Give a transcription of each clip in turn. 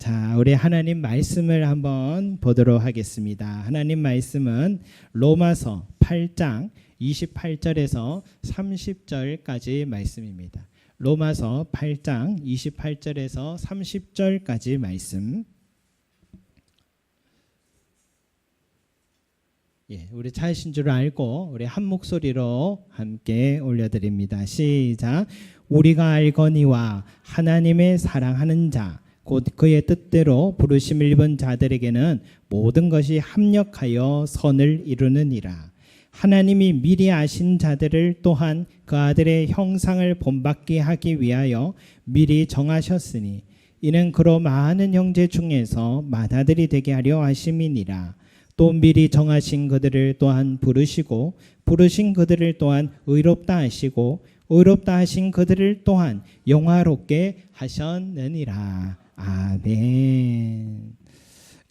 자, 우리 하나님 말씀을 한번 보도록 하겠습니다. 하나님 말씀은 로마서 8장 28절에서 30절까지 말씀입니다. 로마서 8장 28절에서 30절까지 말씀. 우리 찾으신 줄 알고 우리 한 목소리로 함께 올려드립니다. 시작. 우리가 알거니와 하나님의 사랑하는 자 곧 그의 뜻대로 부르심을 입은 자들에게는 모든 것이 합력하여 선을 이루느니라. 하나님이 미리 아신 자들을 또한 그 아들의 형상을 본받게 하기 위하여 미리 정하셨으니 이는 그로 많은 형제 중에서 맏아들이 되게 하려 하심이니라. 또 미리 정하신 그들을 또한 부르시고 부르신 그들을 또한 의롭다 하시고 의롭다 하신 그들을 또한 영화롭게 하셨느니라. 아멘.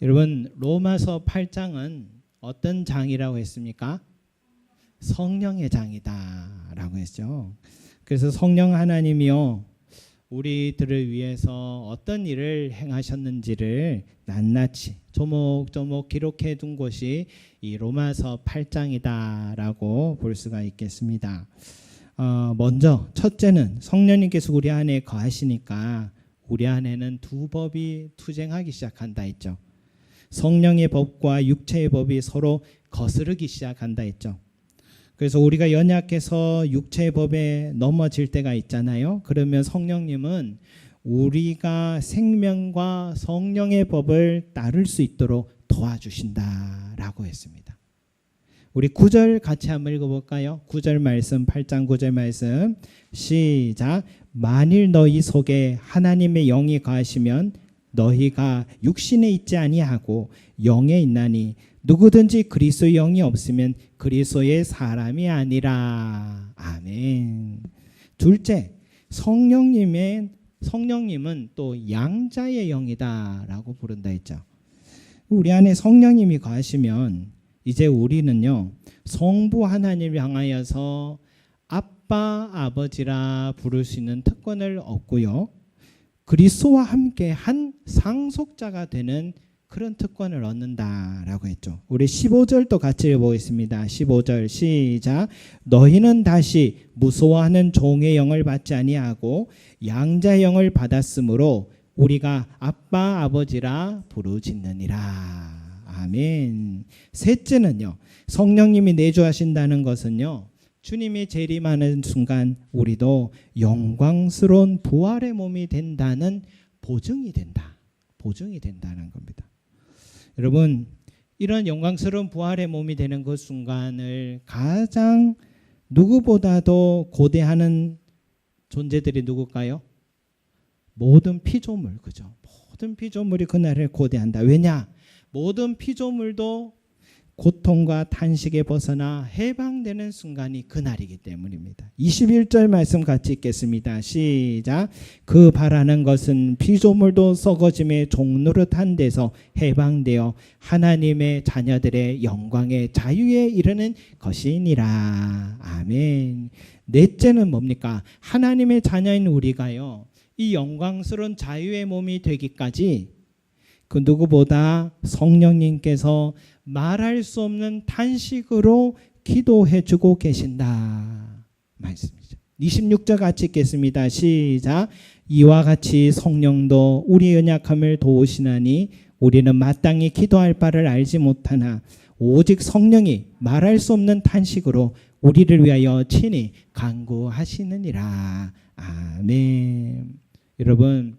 여러분, 로마서 8장은 어떤 장이라고 했습니까? 성령의 장이다 라고 했죠. 그래서 성령 하나님이요, 우리들을 위해서 어떤 일을 행하셨는지를 낱낱이 조목조목 기록해 둔 곳이 이 로마서 8장이다 라고 볼 수가 있겠습니다. 먼저 첫째는 성령님께서 우리 안에 거하시니까 우리 안에는 두 법이 투쟁하기 시작한다 했죠. 성령의 법과 육체의 법이 서로 거스르기 시작한다 했죠. 그래서 우리가 연약해서 육체의 법에 넘어질 때가 있잖아요. 그러면 성령님은 우리가 생명과 성령의 법을 따를 수 있도록 도와주신다라고 했습니다. 우리 9절 같이 한번 읽어볼까요? 9절 말씀, 8장 9절 말씀 시작. 만일 너희 속에 하나님의 영이 거하시면 너희가 육신에 있지 아니하고 영에 있나니 누구든지 그리스도의 영이 없으면 그리스도의 사람이 아니라. 아멘. 둘째, 성령님은 또 양자의 영이다라고 부른다 했죠. 우리 안에 성령님이 거하시면 이제 우리는요, 성부 하나님을 향하여서 아빠, 아버지라 부를 수 있는 특권을 얻고요, 그리스도와 함께 한 상속자가 되는 그런 특권을 얻는다라고 했죠. 우리 15절도 같이 읽어보겠습니다. 15절 시작. 너희는 다시 무서워하는 종의 영을 받지 아니하고 양자의 영을 받았으므로 우리가 아빠, 아버지라 부르짖느니라. 아멘. 셋째는요, 성령님이 내주하신다는 것은요, 주님이 재림하는 순간 우리도 영광스러운 부활의 몸이 된다는 보증이 된다는 겁니다. 여러분, 이런 영광스러운 부활의 몸이 되는 그 순간을 가장 누구보다도 고대하는 존재들이 누굴까요? 모든 피조물, 그죠? 모든 피조물이 그날을 고대한다. 왜냐? 모든 피조물도 고통과 탄식에 벗어나 해방되는 순간이 그날이기 때문입니다. 21절 말씀 같이 읽겠습니다. 시작. 그 바라는 것은 피조물도 썩어짐의 종노릇한 데서 해방되어 하나님의 자녀들의 영광의 자유에 이르는 것이니라. 아멘. 넷째는 뭡니까? 하나님의 자녀인 우리가요, 이 영광스러운 자유의 몸이 되기까지 그 누구보다 성령님께서 말할 수 없는 탄식으로 기도해 주고 계신다 말씀이죠. 26절 같이 읽겠습니다. 시작. 이와 같이 성령도 우리의 연약함을 도우시나니 우리는 마땅히 기도할 바를 알지 못하나 오직 성령이 말할 수 없는 탄식으로 우리를 위하여 친히 간구하시느니라. 아멘. 여러분,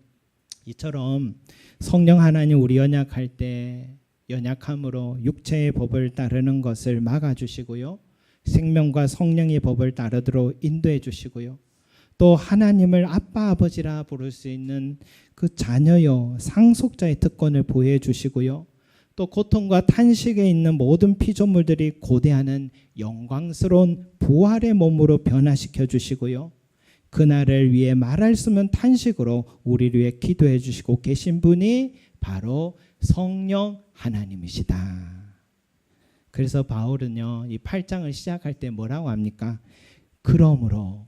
이처럼 성령 하나님 우리 연약할 때 연약함으로 육체의 법을 따르는 것을 막아주시고요, 생명과 성령의 법을 따르도록 인도해 주시고요, 또 하나님을 아빠 아버지라 부를 수 있는 그 자녀요 상속자의 특권을 보여 주시고요, 또 고통과 탄식에 있는 모든 피조물들이 고대하는 영광스러운 부활의 몸으로 변화시켜 주시고요, 그날을 위해 말할 수 없는 탄식으로 우리를 위해 기도해 주시고 계신 분이 바로 성령 하나님이시다. 그래서 바울은요, 이 8장을 시작할 때 뭐라고 합니까? 그러므로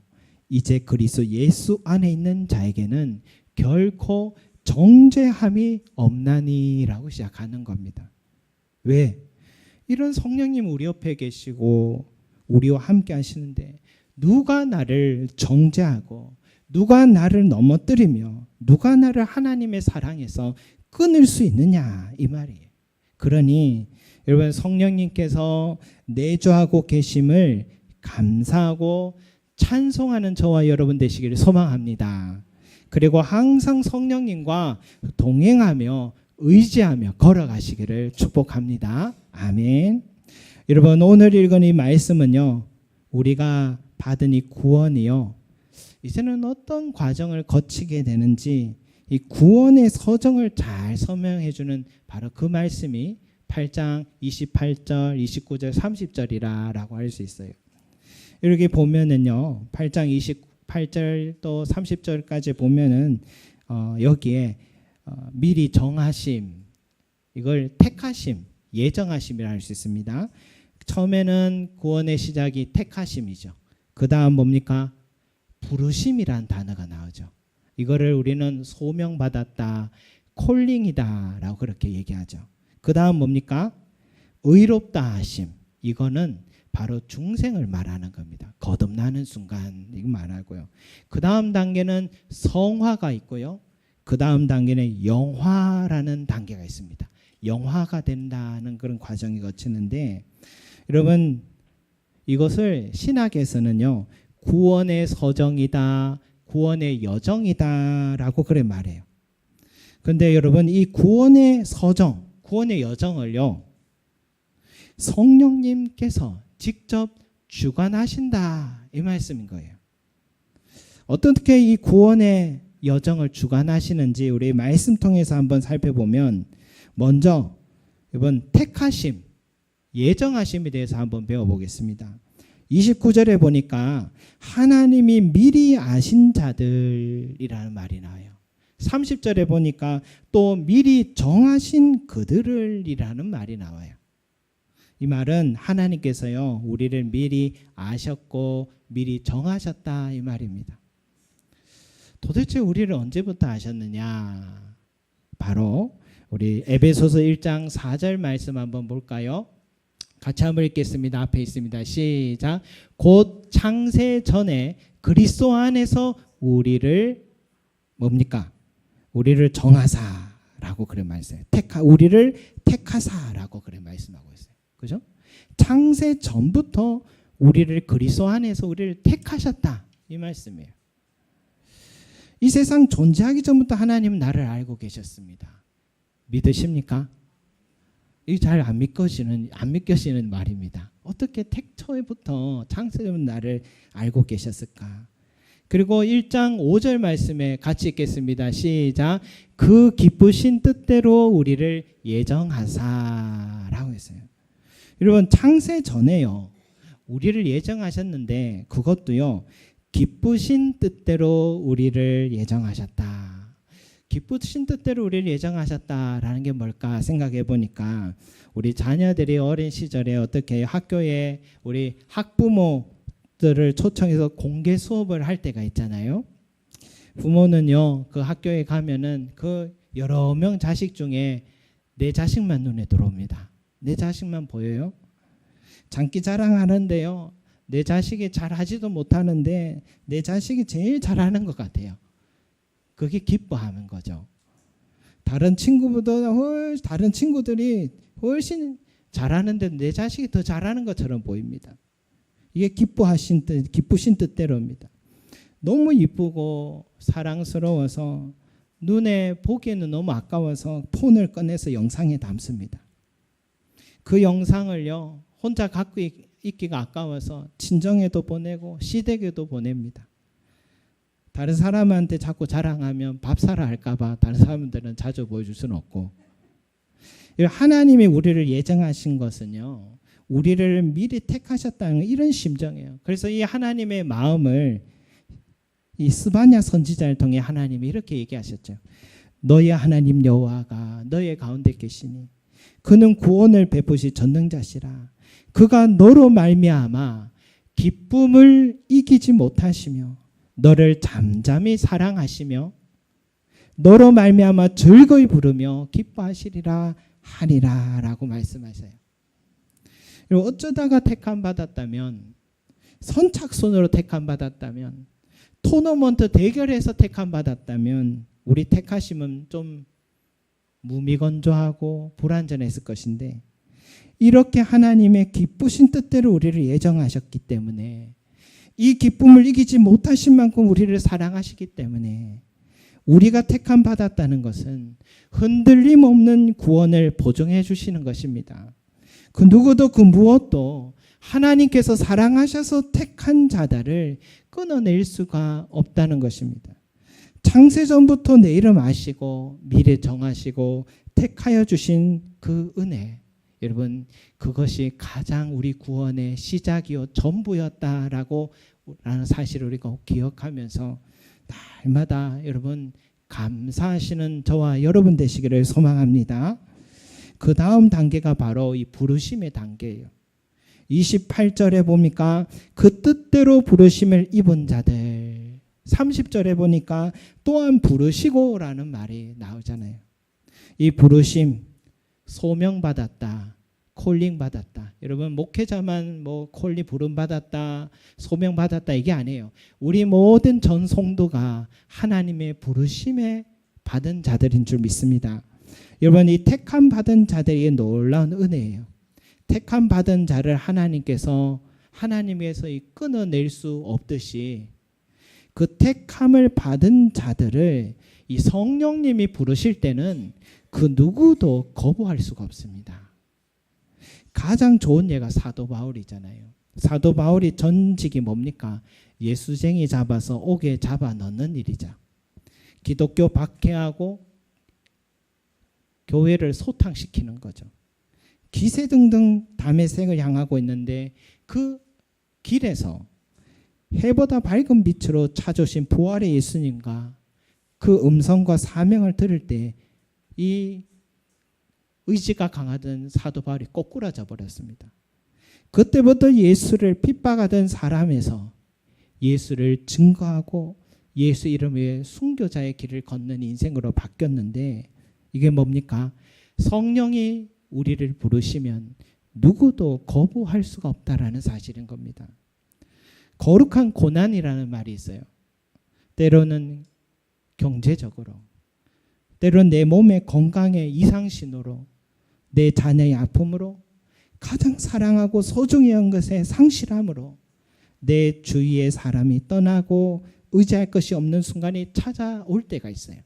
이제 그리스도 예수 안에 있는 자에게는 결코 정죄함이 없나니라고 시작하는 겁니다. 왜? 이런 성령님 우리 옆에 계시고 우리와 함께 하시는데 누가 나를 정죄하고 누가 나를 넘어뜨리며 누가 나를 하나님의 사랑에서 끊을 수 있느냐 이 말이에요. 그러니 여러분 성령님께서 내주하고 계심을 감사하고 찬송하는 저와 여러분 되시기를 소망합니다. 그리고 항상 성령님과 동행하며 의지하며 걸어가시기를 축복합니다. 아멘. 여러분 오늘 읽은 이 말씀은요, 우리가 받은 이 구원이요, 이제는 어떤 과정을 거치게 되는지 이 구원의 서정을 잘 설명해 주는 바로 그 말씀이 8장 28절, 29절, 30절이라고 할 수 있어요. 이렇게 보면은요, 8장 28절 또 30절까지 보면은 여기에 미리 정하심, 이걸 택하심, 예정하심이라 할 수 있습니다. 처음에는 구원의 시작이 택하심이죠. 그 다음 뭡니까? 부르심이란 단어가 나오죠. 이거를 우리는 소명받았다, 콜링이다 라고 그렇게 얘기하죠. 그 다음 뭡니까? 의롭다 하심. 이거는 바로 중생을 말하는 겁니다. 거듭나는 순간 이거 말하고요. 그 다음 단계는 성화가 있고요. 그 다음 단계는 영화라는 단계가 있습니다. 영화가 된다는 그런 과정이 거치는데, 여러분 이것을 신학에서는요, 구원의 서정이다, 구원의 여정이다 라고 그래 말해요. 그런데 여러분 이 구원의 서정, 구원의 여정을요, 성령님께서 직접 주관하신다 이 말씀인 거예요. 어떻게 이 구원의 여정을 주관하시는지 우리 말씀 통해서 한번 살펴보면, 먼저 이번 택하심, 예정하심에 대해서 한번 배워보겠습니다. 29절에 보니까 하나님이 미리 아신 자들이라는 말이 나와요. 30절에 보니까 또 미리 정하신 그들을이라는 말이 나와요. 이 말은 하나님께서요, 우리를 미리 아셨고 미리 정하셨다 이 말입니다. 도대체 우리를 언제부터 아셨느냐? 바로 우리 에베소서 1장 4절 말씀 한번 볼까요? 같이 한번 읽겠습니다. 앞에 있습니다. 시작. 곧 창세 전에 그리스도 안에서 우리를 뭡니까? 우리를 정하사라고 그래 말했어요. 우리를 택하사라고 그래 말씀하고 있어요. 그죠? 창세 전부터 우리를 그리스도 안에서 우리를 택하셨다 이 말씀이에요. 이 세상 존재하기 전부터 하나님은 나를 알고 계셨습니다. 믿으십니까? 이 잘 안 믿겨지는 말입니다. 어떻게 태초에부터 창세전 나를 알고 계셨을까? 그리고 1장 5절 말씀에 같이 읽겠습니다. 시작. 그 기쁘신 뜻대로 우리를 예정하사라고 했어요. 여러분 창세 전에요, 우리를 예정하셨는데 그것도요, 기쁘신 뜻대로 우리를 예정하셨다. 기쁘신 뜻대로 우리를 예정하셨다라는 게 뭘까 생각해 보니까, 우리 자녀들이 어린 시절에 어떻게 학교에 우리 학부모들을 초청해서 공개 수업을 할 때가 있잖아요. 부모는요, 그 학교에 가면은 그 여러 명 자식 중에 내 자식만 눈에 들어옵니다. 내 자식만 보여요. 장기 자랑하는데요, 내 자식이 잘하지도 못하는데 내 자식이 제일 잘하는 것 같아요. 그게 기뻐하는 거죠. 다른 친구들이 훨씬 잘하는데 내 자식이 더 잘하는 것처럼 보입니다. 이게 기쁘신 뜻대로입니다. 너무 이쁘고 사랑스러워서 눈에 보기에는 너무 아까워서 폰을 꺼내서 영상에 담습니다. 그 영상을요, 혼자 갖고 있기가 아까워서 친정에도 보내고 시댁에도 보냅니다. 다른 사람한테 자꾸 자랑하면 밥 사라 할까봐 다른 사람들은 자주 보여줄 수는 없고, 하나님이 우리를 예정하신 것은요, 우리를 미리 택하셨다는 이런 심정이에요. 그래서 이 하나님의 마음을 이 스바냐 선지자를 통해 하나님이 이렇게 얘기하셨죠. 너의 하나님 여호와가 너의 가운데 계시니 그는 구원을 베푸시 전능자시라. 그가 너로 말미암아 기쁨을 이기지 못하시며 너를 잠잠히 사랑하시며 너로 말미암아 즐거이 부르며 기뻐하시리라 하리라라고 말씀하세요. 그리고 어쩌다가 택함 받았다면, 선착순으로 택함 받았다면, 토너먼트 대결에서 택함 받았다면 우리 택하심은 좀 무미건조하고 불완전했을 것인데, 이렇게 하나님의 기쁘신 뜻대로 우리를 예정하셨기 때문에, 이 기쁨을 이기지 못하신 만큼 우리를 사랑하시기 때문에, 우리가 택함 받았다는 것은 흔들림 없는 구원을 보증해 주시는 것입니다. 그 누구도 그 무엇도 하나님께서 사랑하셔서 택한 자들을 끊어낼 수가 없다는 것입니다. 창세전부터 내 이름 아시고 미래 정하시고 택하여 주신 그 은혜, 여러분, 그것이 가장 우리 구원의 시작이요 전부였다라고 라는 사실을 우리가 꼭 기억하면서 날마다 여러분 감사하시는 저와 여러분 되시기를 소망합니다. 그 다음 단계가 바로 이 부르심의 단계예요. 28절에 보니까 그 뜻대로 부르심을 입은 자들, 30절에 보니까 또한 부르시고라는 말이 나오잖아요. 이 부르심, 소명받았다, 콜링 받았다. 여러분, 목회자만 뭐 콜리 부름 받았다, 소명 받았다 이게 아니에요. 우리 모든 전 성도가 하나님의 부르심에 받은 자들인 줄 믿습니다. 여러분, 이 택함 받은 자들이 놀라운 은혜예요. 택함 받은 자를 하나님께서 끊어낼 수 없듯이 그 택함을 받은 자들을 이 성령님이 부르실 때는 그 누구도 거부할 수가 없습니다. 가장 좋은 예가 사도 바울이잖아요. 사도 바울이 전직이 뭡니까? 예수쟁이 잡아서 옥에 잡아 넣는 일이죠. 기독교 박해하고 교회를 소탕시키는 거죠. 기세등등 다메섹을 향하고 있는데 그 길에서 해보다 밝은 빛으로 찾아오신 부활의 예수님과 그 음성과 사명을 들을 때 이 의지가 강하던 사도 바울이 꼬꾸라져 버렸습니다. 그때부터 예수를 핍박하던 사람에서 예수를 증거하고 예수 이름 위에 순교자의 길을 걷는 인생으로 바뀌었는데, 이게 뭡니까? 성령이 우리를 부르시면 누구도 거부할 수가 없다라는 사실인 겁니다. 거룩한 고난이라는 말이 있어요. 때로는 경제적으로, 때로는 내 몸의 건강의 이상신호로, 내 자녀의 아픔으로, 가장 사랑하고 소중히 한 것의 상실함으로 내 주위의 사람이 떠나고 의지할 것이 없는 순간이 찾아올 때가 있어요.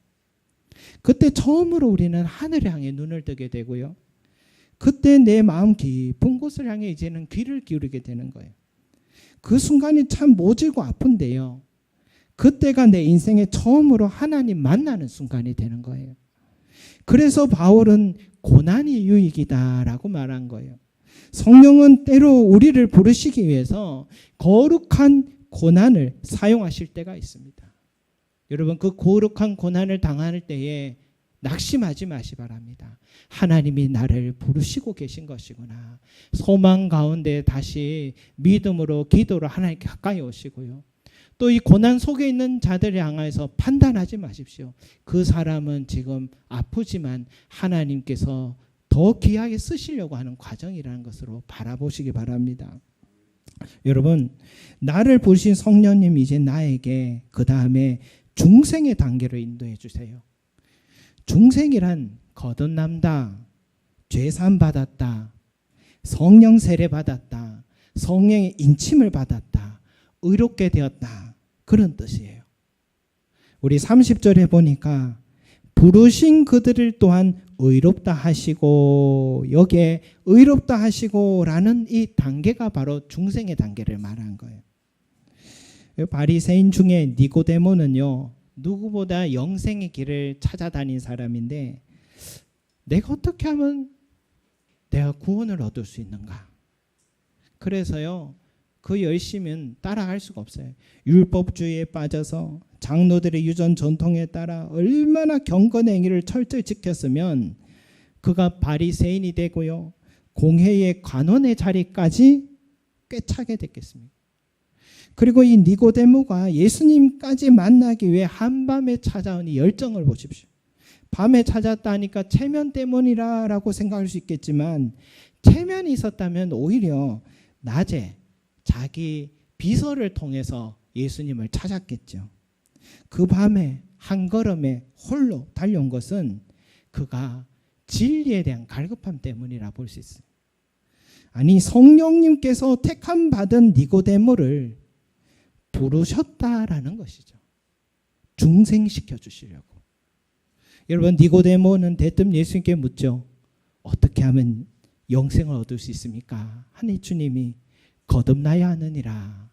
그때 처음으로 우리는 하늘을 향해 눈을 뜨게 되고요. 그때 내 마음 깊은 곳을 향해 이제는 귀를 기울이게 되는 거예요. 그 순간이 참 모질고 아픈데요. 그때가 내 인생에 처음으로 하나님 만나는 순간이 되는 거예요. 그래서 바울은 고난이 유익이다라고 말한 거예요. 성령은 때로 우리를 부르시기 위해서 거룩한 고난을 사용하실 때가 있습니다. 여러분, 그 거룩한 고난을 당할 때에 낙심하지 마시 바랍니다. 하나님이 나를 부르시고 계신 것이구나. 소망 가운데 다시 믿음으로 기도로 하나님께 가까이 오시고요. 또 이 고난 속에 있는 자들을 향해서 판단하지 마십시오. 그 사람은 지금 아프지만 하나님께서 더 귀하게 쓰시려고 하는 과정이라는 것으로 바라보시기 바랍니다. 여러분, 나를 부르신 성령님 이제 나에게 그 다음에 중생의 단계로 인도해 주세요. 중생이란 거듭남다, 죄산 받았다, 성령 세례 받았다, 성령의 인침을 받았다, 의롭게 되었다, 그런 뜻이에요. 우리 30절에 보니까 부르신 그들을 또한 의롭다 하시고, 여기에 의롭다 하시고라는 이 단계가 바로 중생의 단계를 말한 거예요. 바리새인 중에 니고데모는요, 누구보다 영생의 길을 찾아다닌 사람인데, 내가 어떻게 하면 내가 구원을 얻을 수 있는가? 그래서요, 그 열심은 따라갈 수가 없어요. 율법주의에 빠져서 장로들의 유전 전통에 따라 얼마나 경건의 행위를 철저히 지켰으면 그가 바리새인이 되고요, 공회의 관원의 자리까지 꿰차게 됐겠습니까? 그리고 이 니고데모가 예수님까지 만나기 위해 한밤에 찾아온 이 열정을 보십시오. 밤에 찾았다니까 체면 때문이라고 생각할 수 있겠지만 체면이 있었다면 오히려 낮에 자기 비서를 통해서 예수님을 찾았겠죠. 그 밤에 한 걸음에 홀로 달려온 것은 그가 진리에 대한 갈급함 때문이라 볼 수 있어요. 아니, 성령님께서 택함 받은 니고데모를 부르셨다라는 것이죠. 중생시켜 주시려고. 여러분, 니고데모는 대뜸 예수님께 묻죠. 어떻게 하면 영생을 얻을 수 있습니까? 하니 주님이 거듭나야 하느니라.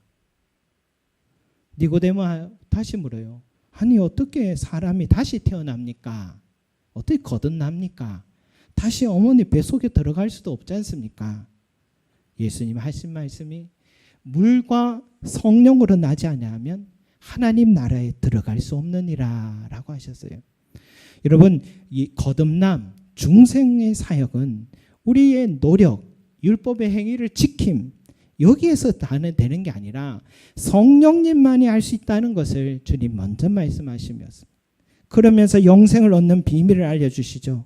니고데모 다시 물어요. 아니, 어떻게 사람이 다시 태어납니까? 어떻게 거듭납니까? 다시 어머니 뱃속에 들어갈 수도 없지 않습니까? 예수님 하신 말씀이 물과 성령으로 나지 아니하면 하나님 나라에 들어갈 수 없느니라 라고 하셨어요. 여러분, 이 거듭남, 중생의 사역은 우리의 노력, 율법의 행위를 지킴, 여기에서 다는 되는 게 아니라 성령님만이 할 수 있다는 것을 주님 먼저 말씀하시면서, 그러면서 영생을 얻는 비밀을 알려주시죠.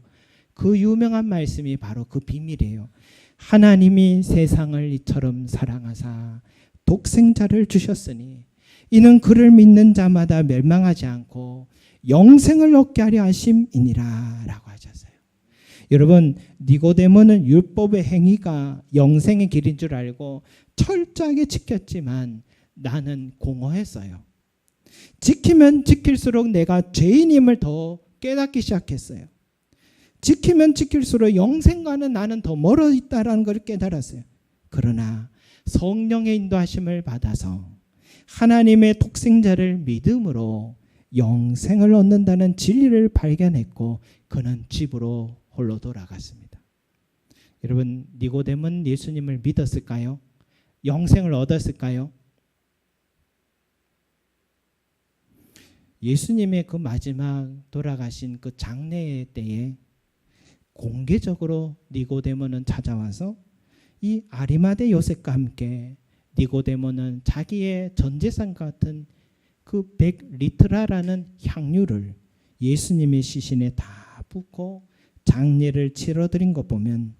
그 유명한 말씀이 바로 그 비밀이에요. 하나님이 세상을 이처럼 사랑하사 독생자를 주셨으니 이는 그를 믿는 자마다 멸망하지 않고 영생을 얻게 하려 하심이니라 라고 하셨어요. 여러분, 니고데모는 율법의 행위가 영생의 길인 줄 알고 철저하게 지켰지만 나는 공허했어요. 지키면 지킬수록 내가 죄인임을 더 깨닫기 시작했어요. 지키면 지킬수록 영생과는 나는 더 멀어 있다는 걸 깨달았어요. 그러나 성령의 인도하심을 받아서 하나님의 독생자를 믿음으로 영생을 얻는다는 진리를 발견했고 그는 집으로 홀로 돌아갔습니다. 여러분, 니고데모는 예수님을 믿었을까요? 영생을 얻었을까요? 예수님의 그 마지막 돌아가신 그 장례 때에 공개적으로 니고데모는 찾아와서 이 아리마대 요셉과 함께 니고데모는 자기의 전 재산 같은 그 100리트라라는 향유를 예수님의 시신에 다 붓고 장례를 치러드린 것 보면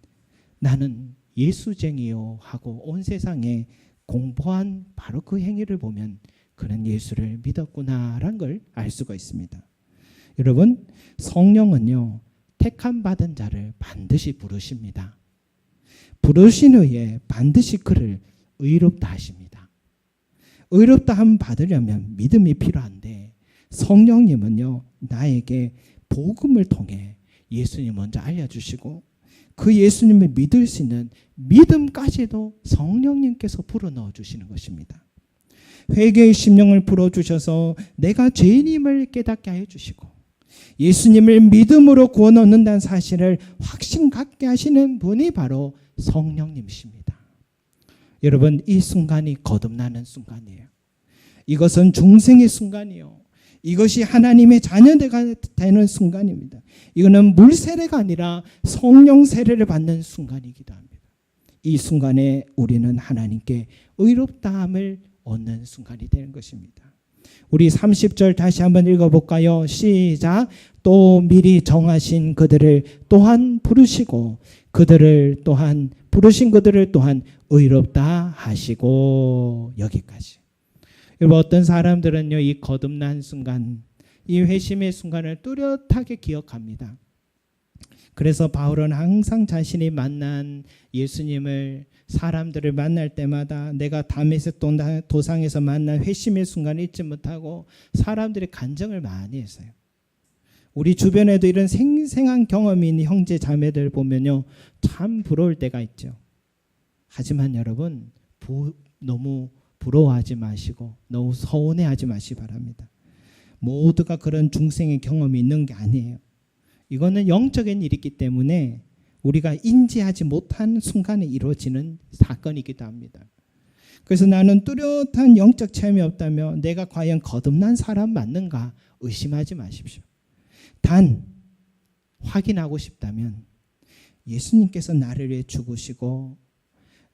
나는 예수쟁이요 하고 온 세상에 공포한 바로 그 행위를 보면 그는 예수를 믿었구나라는 걸 알 수가 있습니다. 여러분, 성령은요 택함 받은 자를 반드시 부르십니다. 부르신 후에 반드시 그를 의롭다 하십니다. 의롭다 함 받으려면 믿음이 필요한데 성령님은요 나에게 복음을 통해 예수님 먼저 알려주시고 그 예수님을 믿을 수 있는 믿음까지도 성령님께서 불어넣어 주시는 것입니다. 회개의 심령을 불어주셔서 내가 죄인임을 깨닫게 하여 주시고 예수님을 믿음으로 구원 얻는다는 사실을 확신 갖게 하시는 분이 바로 성령님이십니다. 여러분, 이 순간이 거듭나는 순간이에요. 이것은 중생의 순간이요. 이것이 하나님의 자녀가 되는 순간입니다. 이거는 물 세례가 아니라 성령 세례를 받는 순간이기도 합니다. 이 순간에 우리는 하나님께 의롭다함을 얻는 순간이 되는 것입니다. 우리 30절 다시 한번 읽어볼까요? 시작. 또 미리 정하신 그들을 또한 부르시고 그들을 또한 부르신 그들을 또한 의롭다 하시고. 여기까지. 여러분, 어떤 사람들은요 이 거듭난 순간, 이 회심의 순간을 뚜렷하게 기억합니다. 그래서 바울은 항상 자신이 만난 예수님을, 사람들을 만날 때마다 내가 다메섹 도상에서 만난 회심의 순간을 잊지 못하고 사람들의 간증을 많이 했어요. 우리 주변에도 이런 생생한 경험이 있는 형제 자매들 보면요 참 부러울 때가 있죠. 하지만 여러분, 너무 부러워하지 마시고 너무 서운해하지 마시기 바랍니다. 모두가 그런 중생의 경험이 있는 게 아니에요. 이거는 영적인 일이기 때문에 우리가 인지하지 못한 순간에 이루어지는 사건이기도 합니다. 그래서 나는 뚜렷한 영적 체험이 없다면 내가 과연 거듭난 사람 맞는가 의심하지 마십시오. 단 확인하고 싶다면 예수님께서 나를 위해 죽으시고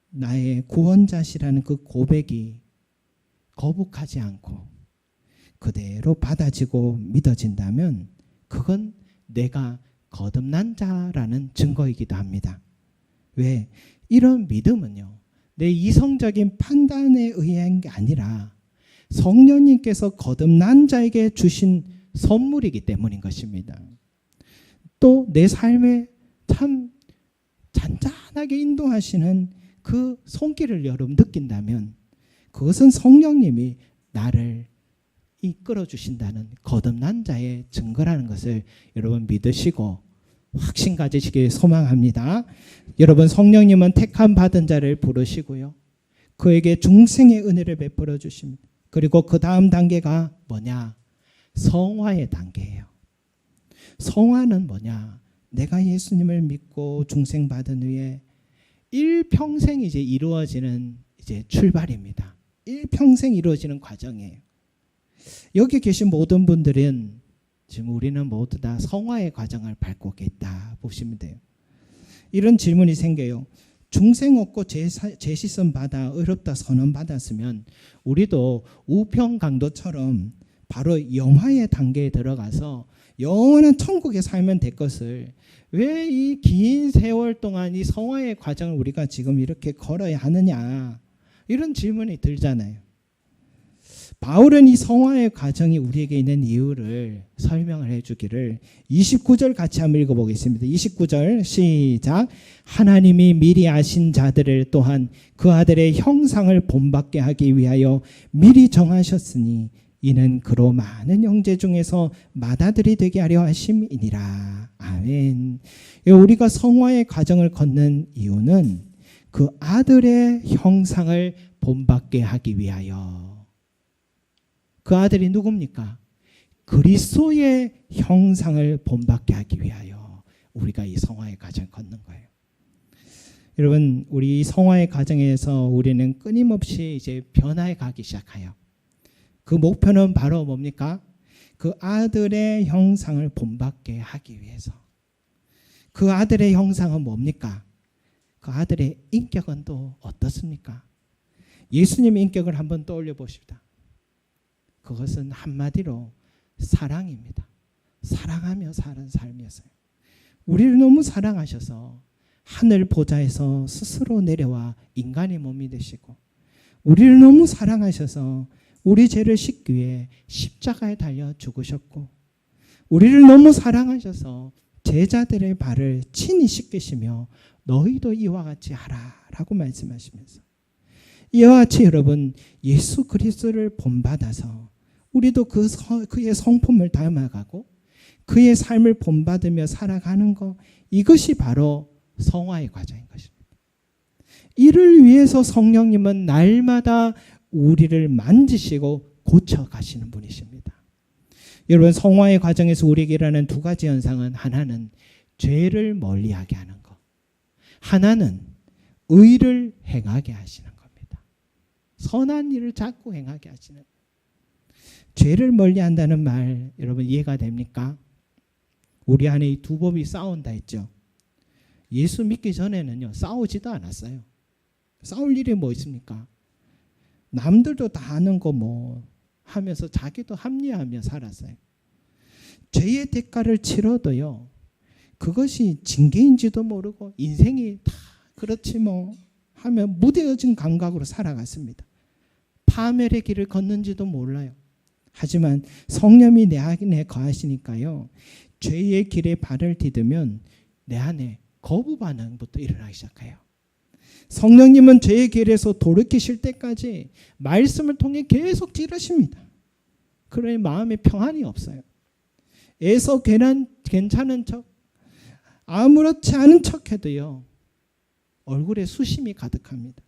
나의 구원자시라는 그 고백이 거북하지 않고 그대로 받아지고 믿어진다면 그건 내가 거듭난 자라는 증거이기도 합니다. 왜? 이런 믿음은요, 내 이성적인 판단에 의한 게 아니라 성령님께서 거듭난 자에게 주신 선물이기 때문인 것입니다. 또 내 삶에 참 잔잔하게 인도하시는 그 손길을 여러분 느낀다면 그것은 성령님이 나를 이끌어 주신다는 거듭난 자의 증거라는 것을 여러분 믿으시고 확신 가지시길 소망합니다. 여러분, 성령님은 택함 받은 자를 부르시고요, 그에게 중생의 은혜를 베풀어 주십니다. 그리고 그 다음 단계가 뭐냐? 성화의 단계예요. 성화는 뭐냐? 내가 예수님을 믿고 중생 받은 후에 일평생 이제 이루어지는 이제 출발입니다. 일평생 이루어지는 과정이에요. 여기 계신 모든 분들은 지금 우리는 모두 다 성화의 과정을 밟고 있다 보시면 돼요. 이런 질문이 생겨요. 중생 얻고 제시선 받아 의롭다 선언 받았으면 우리도 우평강도처럼 바로 영화의 단계에 들어가서 영원한 천국에 살면 될 것을 왜 이 긴 세월 동안 이 성화의 과정을 우리가 지금 이렇게 걸어야 하느냐, 이런 질문이 들잖아요. 바울은 이 성화의 과정이 우리에게 있는 이유를 설명을 해주기를 29절 같이 한번 읽어보겠습니다. 29절 시작. 하나님이 미리 아신 자들을 또한 그 아들의 형상을 본받게 하기 위하여 미리 정하셨으니 이는 그로 많은 형제 중에서 맏아들이 되게 하려 하심이니라. 아멘. 우리가 성화의 과정을 걷는 이유는 그 아들의 형상을 본받게 하기 위하여. 그 아들이 누굽니까? 그리스도의 형상을 본받게 하기 위하여 우리가 이 성화의 과정을 걷는 거예요. 여러분, 우리 성화의 과정에서 우리는 끊임없이 이제 변화해 가기 시작해요. 그 목표는 바로 뭡니까? 그 아들의 형상을 본받게 하기 위해서. 그 아들의 형상은 뭡니까? 그 아들의 인격은 또 어떻습니까? 예수님의 인격을 한번 떠올려 보십시다. 그것은 한마디로 사랑입니다. 사랑하며 사는 삶이었어요. 우리를 너무 사랑하셔서 하늘 보좌에서 스스로 내려와 인간의 몸이 되시고, 우리를 너무 사랑하셔서 우리 죄를 씻기 위해 십자가에 달려 죽으셨고, 우리를 너무 사랑하셔서 제자들의 발을 친히 씻기시며 너희도 이와 같이 하라라고 말씀하시면서, 이와 같이 여러분 예수 그리스도를 본받아서 우리도 그의 성품을 닮아가고 그의 삶을 본받으며 살아가는 것, 이것이 바로 성화의 과정인 것입니다. 이를 위해서 성령님은 날마다 우리를 만지시고 고쳐가시는 분이십니다. 여러분, 성화의 과정에서 우리에게 일어나는 두 가지 현상은, 하나는 죄를 멀리하게 하는 것, 하나는 의를 행하게 하시는 겁니다. 선한 일을 자꾸 행하게 하시는. 죄를 멀리한다는 말 여러분 이해가 됩니까? 우리 안에 이 두 법이 싸운다 했죠. 예수 믿기 전에는요 싸우지도 않았어요. 싸울 일이 뭐 있습니까? 남들도 다 아는 거 뭐 하면서 자기도 합리화하며 살았어요. 죄의 대가를 치러도요 그것이 징계인지도 모르고 인생이 다 그렇지 뭐 하며 무뎌진 감각으로 살아갔습니다. 파멸의 길을 걷는지도 몰라요. 하지만 성령이 내 안에 거하시니까요 죄의 길에 발을 디디면 내 안에 거부 반응부터 일어나기 시작해요. 성령님은 죄의 길에서 돌이키실 때까지 말씀을 통해 계속 찌르십니다. 그러니 마음에 평안이 없어요. 애서 괜찮은 척, 아무렇지 않은 척 해도요 얼굴에 수심이 가득합니다.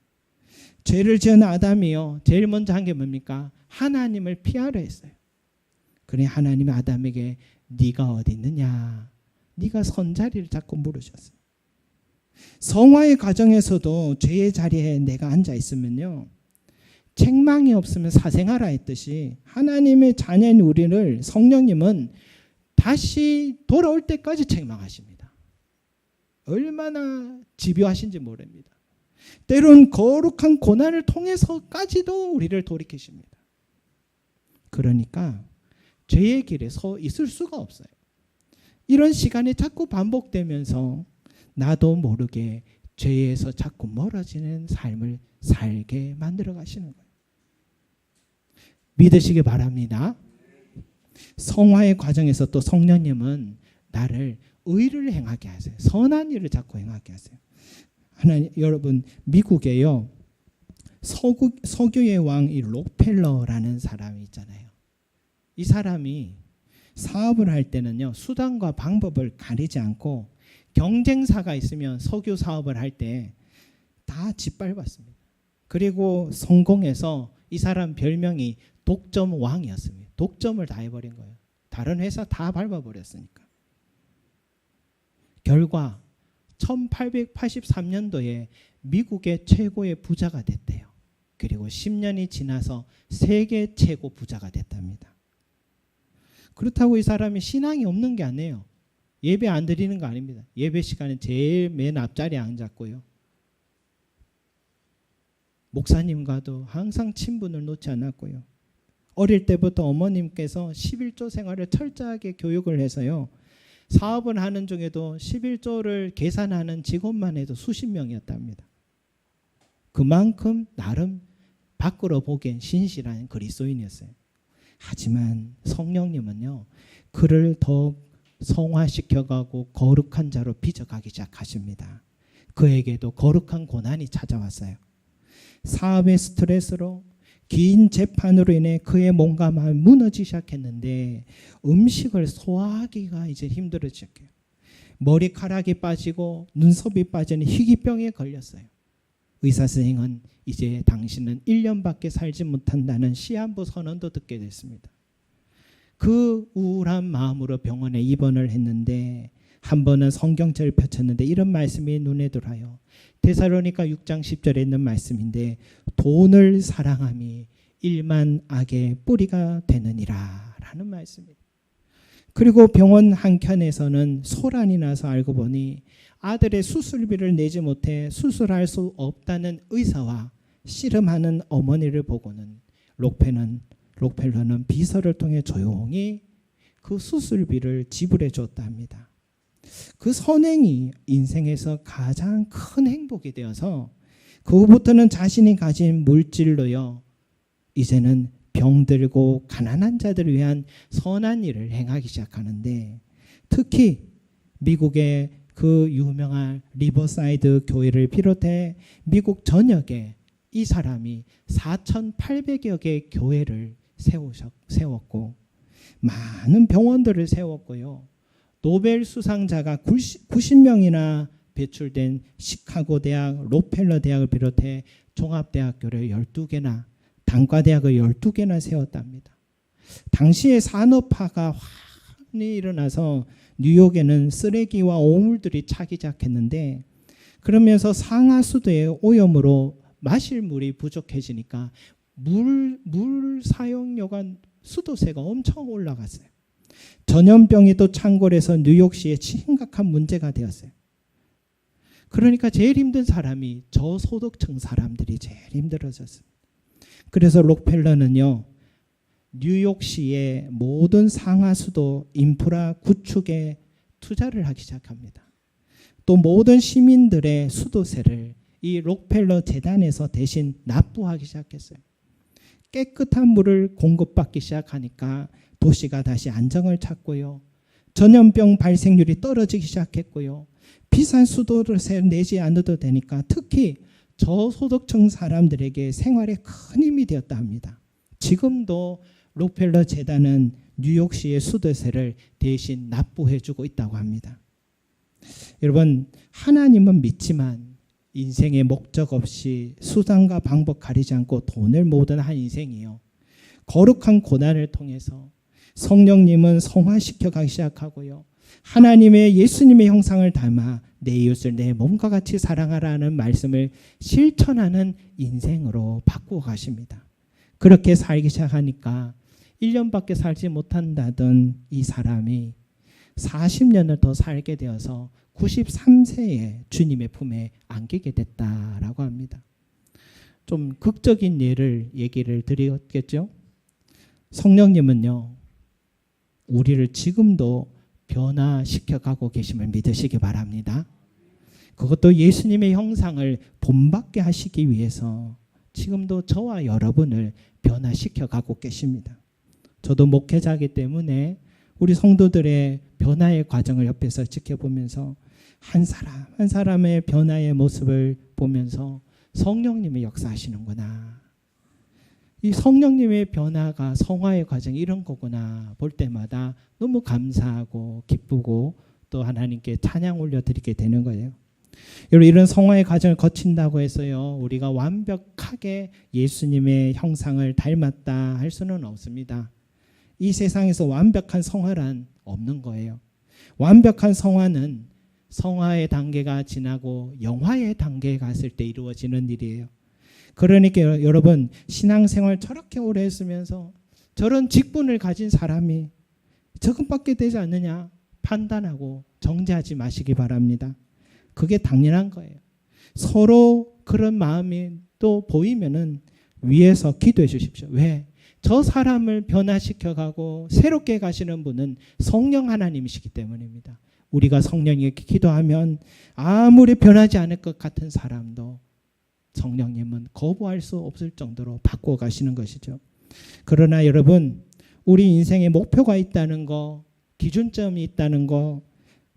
죄를 지은 아담이요 제일 먼저 한 게 뭡니까? 하나님을 피하려 했어요. 그러니 하나님이 아담에게 네가 어디 있느냐, 네가 선 자리를 자꾸 물으셨어요. 성화의 과정에서도 죄의 자리에 내가 앉아 있으면요 책망이 없으면 사생하라 했듯이 하나님의 자녀인 우리를 성령님은 다시 돌아올 때까지 책망하십니다. 얼마나 집요하신지 모릅니다. 때론 거룩한 고난을 통해서까지도 우리를 돌이키십니다. 그러니까 죄의 길에 서 있을 수가 없어요. 이런 시간이 자꾸 반복되면서 나도 모르게 죄에서 자꾸 멀어지는 삶을 살게 만들어 가시는 거예요. 믿으시기 바랍니다. 성화의 과정에서 또 성령님은 나를 의를 행하게 하세요. 선한 일을 자꾸 행하게 하세요. 하나님, 여러분, 미국에요, 석유의 왕 이 록펠러라는 사람이 있잖아요. 이 사람이 사업을 할 때는요, 수단과 방법을 가리지 않고 경쟁사가 있으면 석유 사업을 할 때 다 짓밟았습니다. 그리고 성공해서 이 사람 별명이 독점 왕이었습니다. 독점을 다 해버린 거예요. 다른 회사 다 밟아버렸으니까. 결과 1883년도에 미국의 최고의 부자가 됐대요. 그리고 10년이 지나서 세계 최고 부자가 됐답니다. 그렇다고 이 사람이 신앙이 없는 게 아니에요. 예배 안 드리는 거 아닙니다. 예배 시간에 제일 맨 앞자리에 앉았고요. 목사님과도 항상 친분을 놓지 않았고요. 어릴 때부터 어머님께서 11조 생활을 철저하게 교육을 해서요, 사업을 하는 중에도 11조를 계산하는 직원만 해도 수십 명이었답니다. 그만큼 나름 밖으로 보기엔 신실한 그리스도인이었어요. 하지만 성령님은요, 그를 더 성화시켜가고 거룩한 자로 빚어가기 시작하십니다. 그에게도 거룩한 고난이 찾아왔어요. 사업의 스트레스로, 긴 재판으로 인해 그의 몸과 마음이 무너지기 시작했는데 음식을 소화하기가 이제 힘들어졌고요. 머리카락이 빠지고 눈썹이 빠지는 희귀병에 걸렸어요. 의사 선생은 이제 당신은 1년밖에 살지 못한다는 시한부 선언도 듣게 됐습니다. 그 우울한 마음으로 병원에 입원을 했는데 한 번은 성경책을 펼쳤는데 이런 말씀이 눈에 들어요. 데살로니가 6장 10절에 있는 말씀인데, 돈을 사랑함이 일만 악의 뿌리가 되느니라 라는 말씀입니다. 그리고 병원 한켠에서는 소란이 나서 알고 보니 아들의 수술비를 내지 못해 수술할 수 없다는 의사와 씨름하는 어머니를 보고는 록펠러는 비서를 통해 조용히 그 수술비를 지불해 줬다 합니다. 그 선행이 인생에서 가장 큰 행복이 되어서 그 후부터는 자신이 가진 물질로요, 이제는 병들고 가난한 자들을 위한 선한 일을 행하기 시작하는데, 특히 미국의 그 유명한 리버사이드 교회를 비롯해 미국 전역에 이 사람이 4,800여 개의 교회를 세웠고 많은 병원들을 세웠고요. 노벨 수상자가 90명이나 배출된 시카고 대학, 록펠러 대학을 비롯해 종합대학교를 12개나, 단과대학을 12개나 세웠답니다. 당시에 산업화가 환히 일어나서 뉴욕에는 쓰레기와 오물들이 차기 시작했는데, 그러면서 상하수도의 오염으로 마실 물이 부족해지니까 물 사용료가, 수도세가 엄청 올라갔어요. 전염병이 또 창궐해서 뉴욕시에 심각한 문제가 되었어요. 그러니까 제일 힘든 사람이 저소득층 사람들이 제일 힘들어졌습니다. 그래서 록펠러는요, 뉴욕시의 모든 상하수도 인프라 구축에 투자를 하기 시작합니다. 또 모든 시민들의 수도세를 이 록펠러 재단에서 대신 납부하기 시작했어요. 깨끗한 물을 공급받기 시작하니까 도시가 다시 안정을 찾고요. 전염병 발생률이 떨어지기 시작했고요. 비싼 수도세 내지 않아도 되니까 특히 저소득층 사람들에게 생활에 큰 힘이 되었다 합니다. 지금도 록펠러 재단은 뉴욕시의 수도세를 대신 납부해주고 있다고 합니다. 여러분, 하나님은 믿지만 인생의 목적 없이 수단과 방법 가리지 않고 돈을 모으던 한 인생이요, 거룩한 고난을 통해서 성령님은 성화시켜 가기 시작하고요, 하나님의 예수님의 형상을 닮아 내 이웃을 내 몸과 같이 사랑하라는 말씀을 실천하는 인생으로 바꾸어 가십니다. 그렇게 살기 시작하니까 1년밖에 살지 못한다던 이 사람이 40년을 더 살게 되어서 93세에 주님의 품에 안기게 됐다라고 합니다. 좀 극적인 예를 얘기를 드렸겠죠. 성령님은요, 우리를 지금도 변화시켜 가고 계심을 믿으시기 바랍니다. 그것도 예수님의 형상을 본받게 하시기 위해서 지금도 저와 여러분을 변화시켜 가고 계십니다. 저도 목회자이기 때문에 우리 성도들의 변화의 과정을 옆에서 지켜보면서 한 사람 한 사람의 변화의 모습을 보면서 성령님이 역사하시는구나, 이 성령님의 변화가 성화의 과정이 이런 거구나 볼 때마다 너무 감사하고 기쁘고 또 하나님께 찬양 올려드리게 되는 거예요. 여러분, 이런 성화의 과정을 거친다고 해서요, 우리가 완벽하게 예수님의 형상을 닮았다 할 수는 없습니다. 이 세상에서 완벽한 성화란 없는 거예요. 완벽한 성화는 성화의 단계가 지나고 영화의 단계에 갔을 때 이루어지는 일이에요. 그러니까 여러분, 신앙생활 저렇게 오래 했으면서 저런 직분을 가진 사람이 저것밖에 되지 않느냐 판단하고 정죄하지 마시기 바랍니다. 그게 당연한 거예요. 서로 그런 마음이 또 보이면은 위에서 기도해 주십시오. 왜? 저 사람을 변화시켜가고 새롭게 가시는 분은 성령 하나님이시기 때문입니다. 우리가 성령에게 기도하면 아무리 변하지 않을 것 같은 사람도 성령님은 거부할 수 없을 정도로 바꾸어 가시는 것이죠. 그러나 여러분, 우리 인생에 목표가 있다는 거, 기준점이 있다는 거,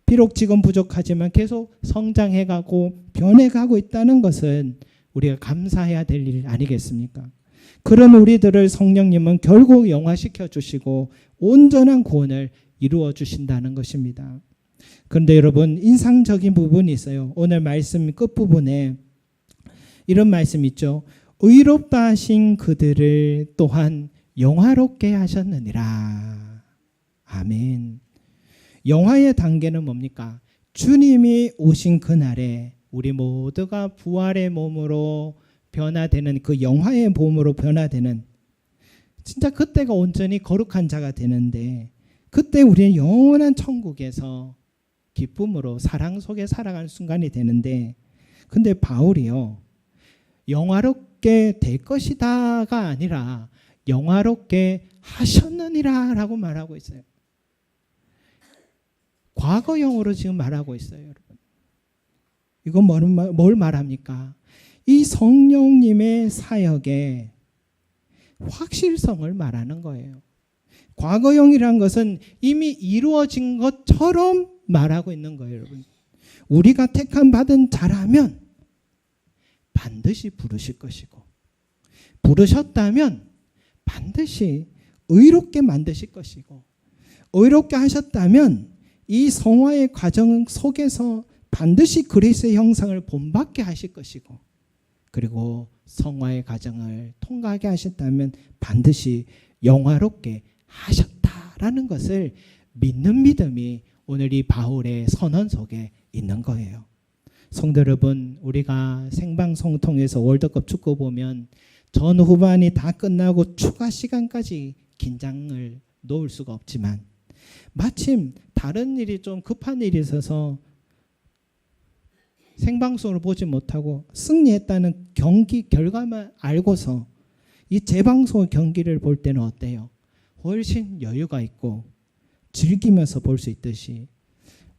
비록 지금 부족하지만 계속 성장해가고 변해가고 있다는 것은 우리가 감사해야 될 일 아니겠습니까? 그런 우리들을 성령님은 결국 영화시켜 주시고 온전한 구원을 이루어 주신다는 것입니다. 그런데 여러분, 인상적인 부분이 있어요. 오늘 말씀 끝부분에 이런 말씀이 있죠. 의롭다 하신 그들을 또한 영화롭게 하셨느니라. 아멘. 영화의 단계는 뭡니까? 주님이 오신 그날에 우리 모두가 부활의 몸으로 변화되는, 그 영화의 몸으로 변화되는, 진짜 그때가 온전히 거룩한 자가 되는데, 그때 우리는 영원한 천국에서 기쁨으로 사랑 속에 살아가는 순간이 되는데, 근데 바울이요, 영화롭게 될 것이다가 아니라 영화롭게 하셨느니라 라고 말하고 있어요. 과거형으로 지금 말하고 있어요, 여러분. 이건 뭘 말합니까? 이 성령님의 사역의 확실성을 말하는 거예요. 과거형이란 것은 이미 이루어진 것처럼 말하고 있는 거예요, 여러분. 우리가 택함 받은 자라면 반드시 부르실 것이고, 부르셨다면 반드시 의롭게 만드실 것이고, 의롭게 하셨다면 이 성화의 과정 속에서 반드시 그리스도의 형상을 본받게 하실 것이고, 그리고 성화의 과정을 통과하게 하셨다면 반드시 영화롭게 하셨다라는 것을 믿는 믿음이 오늘 이 바울의 선언 속에 있는 거예요. 성도 여러분, 우리가 생방송 통해서 월드컵 축구 보면 전 후반이 다 끝나고 추가 시간까지 긴장을 놓을 수가 없지만, 마침 다른 일이 좀 급한 일이 있어서 생방송을 보지 못하고 승리했다는 경기 결과만 알고서 이 재방송 경기를 볼 때는 어때요? 훨씬 여유가 있고 즐기면서 볼 수 있듯이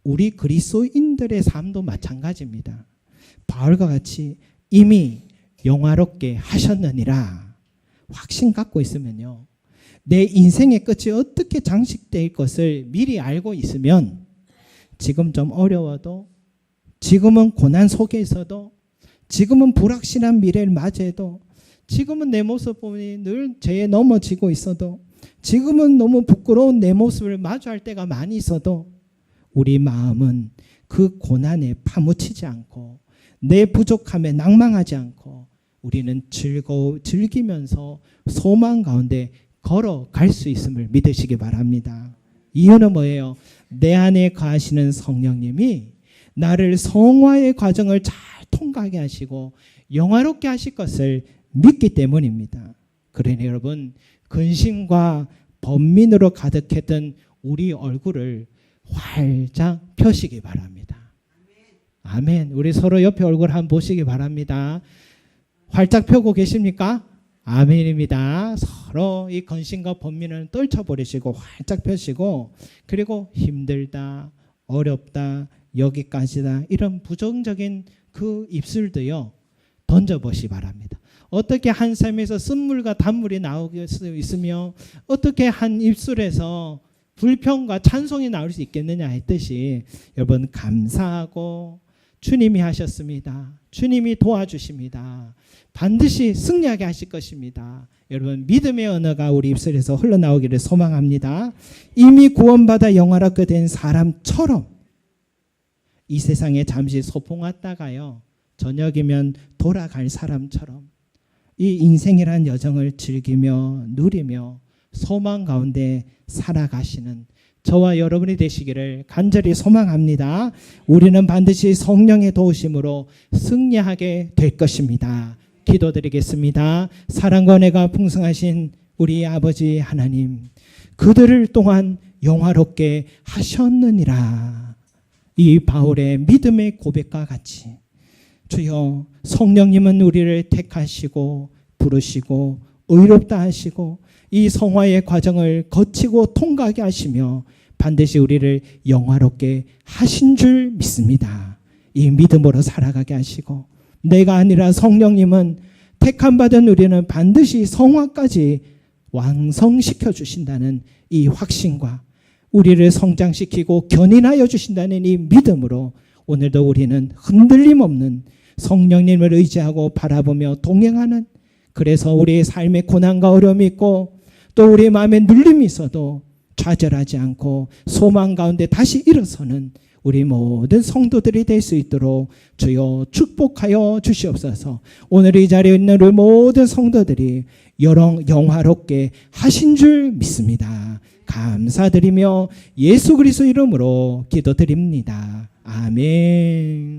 우리 그리스도인들의 삶도 마찬가지입니다. 바울과 같이 이미 영화롭게 하셨느니라 확신 갖고 있으면요, 내 인생의 끝이 어떻게 장식될 것을 미리 알고 있으면 지금 좀 어려워도, 지금은 고난 속에 있어도, 지금은 불확실한 미래를 맞이해도, 지금은 내 모습 보니 늘 죄에 넘어지고 있어도, 지금은 너무 부끄러운 내 모습을 마주할 때가 많이 있어도 우리 마음은 그 고난에 파묻히지 않고 내 부족함에 낭망하지 않고 우리는 즐기면서 소망 가운데 걸어갈 수 있음을 믿으시기 바랍니다. 이유는 뭐예요? 내 안에 거하시는 성령님이 나를 성화의 과정을 잘 통과하게 하시고 영화롭게 하실 것을 믿기 때문입니다. 그러니 여러분, 근심과 번민으로 가득했던 우리 얼굴을 활짝 펴시기 바랍니다. 아멘. 우리 서로 옆에 얼굴 한번 보시기 바랍니다. 활짝 펴고 계십니까? 아멘입니다. 서로 이 근심과 번민을 떨쳐버리시고 활짝 펴시고, 그리고 힘들다, 어렵다, 여기까지다, 이런 부정적인 그 입술도요 던져보시 바랍니다. 어떻게 한 삶에서 쓴물과 단물이 나올 수 있으며 어떻게 한 입술에서 불평과 찬송이 나올 수 있겠느냐 했듯이, 여러분 감사하고 주님이 하셨습니다. 주님이 도와주십니다. 반드시 승리하게 하실 것입니다. 여러분 믿음의 언어가 우리 입술에서 흘러나오기를 소망합니다. 이미 구원받아 영화롭게 된 사람처럼 이 세상에 잠시 소풍 왔다가요 저녁이면 돌아갈 사람처럼 이 인생이란 여정을 즐기며 누리며 소망 가운데 살아가시는 저와 여러분이 되시기를 간절히 소망합니다. 우리는 반드시 성령의 도우심으로 승리하게 될 것입니다. 기도드리겠습니다. 사랑과 은혜가 풍성하신 우리 아버지 하나님, 그들을 또한 영화롭게 하셨느니라. 이 바울의 믿음의 고백과 같이 주여, 성령님은 우리를 택하시고 부르시고 의롭다 하시고 이 성화의 과정을 거치고 통과하게 하시며 반드시 우리를 영화롭게 하신 줄 믿습니다. 이 믿음으로 살아가게 하시고, 내가 아니라 성령님은 택함 받은 우리는 반드시 성화까지 완성시켜 주신다는 이 확신과 우리를 성장시키고 견인하여 주신다는 이 믿음으로 오늘도 우리는 흔들림 없는 성령님을 의지하고 바라보며 동행하는, 그래서 우리의 삶에 고난과 어려움이 있고 또 우리의 마음에 눌림이 있어도 좌절하지 않고 소망 가운데 다시 일어서는 우리 모든 성도들이 될 수 있도록 주여 축복하여 주시옵소서. 오늘 이 자리에 있는 우리 모든 성도들이 영화롭게 하신 줄 믿습니다. 감사드리며 예수 그리스도 이름으로 기도드립니다. 아멘.